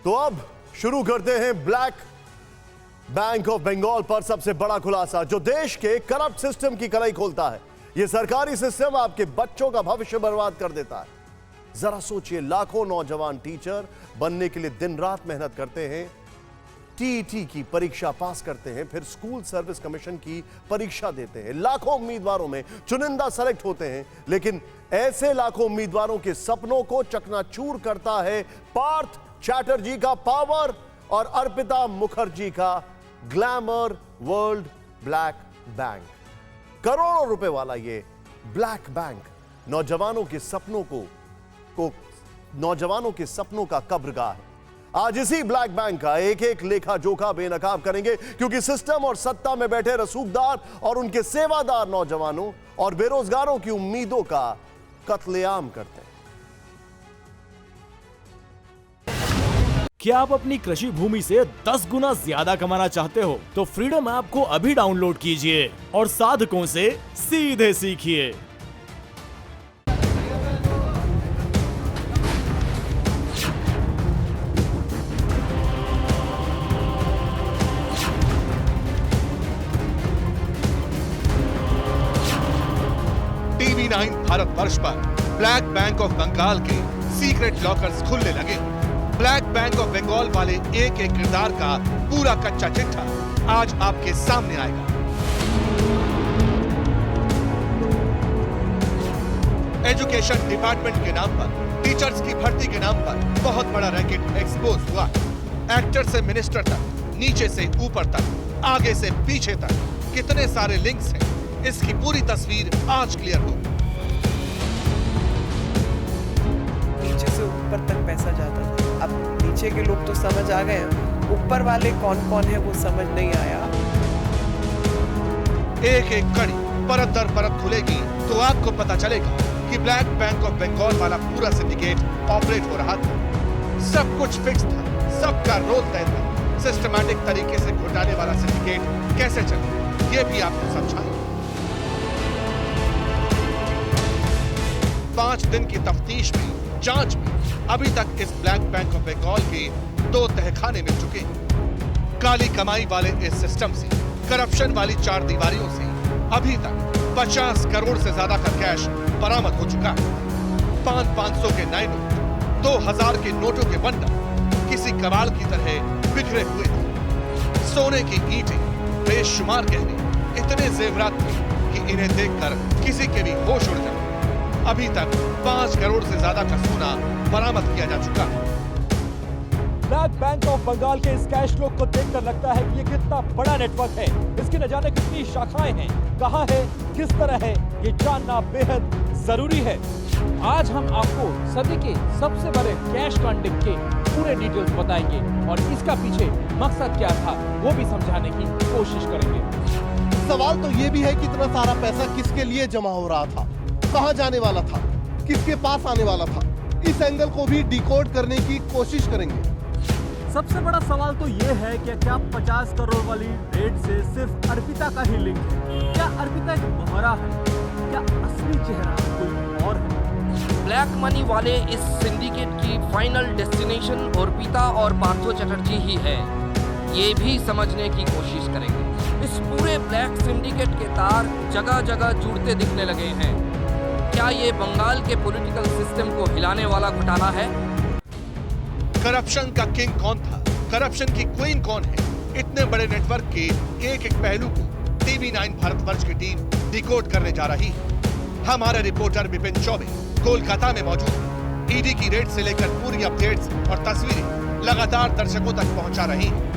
तो अब शुरू करते हैं ब्लैक बैंक ऑफ बंगाल पर सबसे बड़ा खुलासा जो देश के करप्ट सिस्टम की कलाई खोलता है। यह सरकारी सिस्टम आपके बच्चों का भविष्य बर्बाद कर देता है। जरा सोचिए, लाखों नौजवान टीचर बनने के लिए दिन रात मेहनत करते हैं, टीईटी की परीक्षा पास करते हैं, फिर स्कूल सर्विस कमीशन की परीक्षा देते हैं। लाखों उम्मीदवारों में चुनिंदा सेलेक्ट होते हैं, लेकिन ऐसे लाखों उम्मीदवारों के सपनों को चकनाचूर करता है पार्थ चैटर्जी का पावर और अर्पिता मुखर्जी का ग्लैमर वर्ल्ड ब्लैक बैंक। करोड़ों रुपए वाला ये ब्लैक बैंक नौजवानों के सपनों का कब्रगाह है। आज इसी ब्लैक बैंक का एक एक लेखा जोखा बेनकाब करेंगे, क्योंकि सिस्टम और सत्ता में बैठे रसूखदार और उनके सेवादार नौजवानों और बेरोजगारों की उम्मीदों का कत्लेआम करते हैं। क्या आप अपनी कृषि भूमि से 10 गुना ज्यादा कमाना चाहते हो? तो फ्रीडम ऐप को अभी डाउनलोड कीजिए और साधकों से सीधे सीखिए। TV9 भारतवर्ष पर ब्लैक बैंक ऑफ बंगाल के सीक्रेट लॉकर्स खुलने लगे। ब्लैक बैंक ऑफ बंगाल वाले एक एक किरदार का पूरा कच्चा चिट्ठा आज आपके सामने आएगा। एजुकेशन डिपार्टमेंट के नाम पर, टीचर्स की भर्ती के नाम पर बहुत बड़ा रैकेट एक्सपोज हुआ। एक्टर से मिनिस्टर तक, नीचे से ऊपर तक, आगे से पीछे तक कितने सारे लिंक्स हैं, इसकी पूरी तस्वीर आज क्लियर होगी। नीचे से ऊपर तक पैसा जाता था, अब नीचे के लोग तो समझ आ गए, ऊपर वाले कौन कौन है वो समझ नहीं आया। एक एक कड़ी परत दर परत खुलेगी तो आपको पता चलेगा कि ब्लैक बैंक ऑफ बंगाल वाला पूरा सिंडिकेट ऑपरेट हो रहा था। सब कुछ फिक्स था, सबका रोल तय था। सिस्टमैटिक तरीके से घोटाले वाला सिंडिकेट कैसे चले, ये भी आपको समझाएंगे। 5 दिन की तफ्तीश में, जांच में अभी तक इस ब्लैक बैंक ऑफ बंगाल के 2 तहखाने मिल चुके हैं। काली कमाई वाले इस सिस्टम से, करप्शन वाली 4 दीवारियों से अभी तक 50 करोड़ से ज्यादा का कैश बरामद हो चुका है। 500 के नए नोट, 2000 के नोटों के बंडल किसी कबाड़ की तरह बिखरे हुए थे। सोने की ईंटें, बेशुमार गहने, इतने जेवरात थे कि इन्हें देखकर किसी के भी होश उड़ जाए। अभी तक 5 करोड़ से ज्यादा का सोना बरामद किया जा चुका है। ब्लैक बैंक ऑफ बंगाल के इस कैश फ्लो को देखकर लगता है कि ये कितना बड़ा नेटवर्क है, इसकी न जाने कितनी शाखाएं हैं, कहां है, किस तरह है, ये जानना बेहद जरूरी है। आज हम आपको सदी के सबसे बड़े कैश कॉन्टिक के पूरे डिटेल्स बताएंगे और इसका पीछे मकसद क्या था वो भी समझाने की कोशिश करेंगे। सवाल तो ये भी है कि इतना सारा पैसा किसके लिए जमा हो रहा था, कहां जाने वाला था, किसके पास आने वाला था। इस एंगल को भी डिकोड करने की कोशिश करेंगे। सबसे बड़ा सवाल तो ये है कि क्या 50 करोड़ वाली रेट से सिर्फ अर्पिता का ही लिंक है? क्या अर्पिता एक मोहरा है? क्या असली चेहरा कोई और है? ब्लैक मनी वाले इस सिंडिकेट की फाइनल डेस्टिनेशन अर्पिता और पार्थो चैटर्जी ही है, ये भी समझने की कोशिश करेंगे। इस पूरे ब्लैक सिंडिकेट के तार जगह जगह जुड़ते दिखने लगे हैं। क्या ये बंगाल के पॉलिटिकल सिस्टम को हिलाने वाला घोटाला है? करप्शन का किंग कौन था, करप्शन की क्वीन कौन है, इतने बड़े नेटवर्क के एक एक पहलू को TV9 भारतवर्ष की टीम डिकोड करने जा रही है। हमारे रिपोर्टर विपिन चौबे कोलकाता में मौजूद है। ईडी की रेड से लेकर पूरी अपडेट्स और तस्वीरें लगातार दर्शकों तक पहुंचा रही हैं।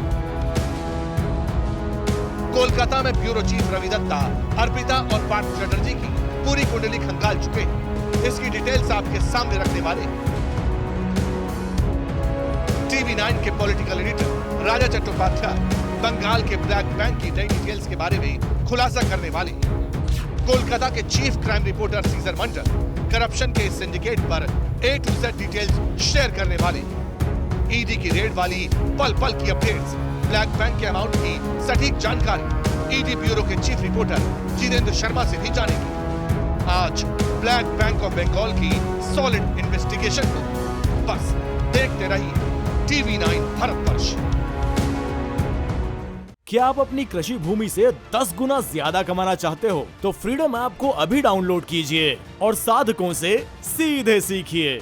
कोलकाता में ब्यूरो चीफ रवि दत्ता अर्पिता और पार्थ चैटर्जी की पूरी कुंडली खंगाल चुके हैं। इसकी डिटेल्स आपके सामने रखने वाले TV9 के पॉलिटिकल एडिटर राजा चट्टोपाध्याय बंगाल के ब्लैक बैंक की नई डिटेल्स के बारे में खुलासा करने वाले। कोलकाता के चीफ क्राइम रिपोर्टर सीजर मंडल करप्शन के इस सिंडिकेट पर A to Z details share करने वाले। ईडी की रेड वाली पल पल की अपडेट्स, ब्लैक बैंक के अमाउंट की सटीक जानकारी ईडी ब्यूरो के चीफ रिपोर्टर जितेंद्र शर्मा से भी जानेंगे। आज ब्लैक बैंक ऑफ बंगाल की सॉलिड इन्वेस्टिगेशन को बस देखते रहिए टीवी 9 भारतवर्ष। क्या आप अपनी कृषि भूमि से 10 गुना ज्यादा कमाना चाहते हो तो फ्रीडम ऐप को अभी डाउनलोड कीजिए और साधकों से सीधे सीखिए।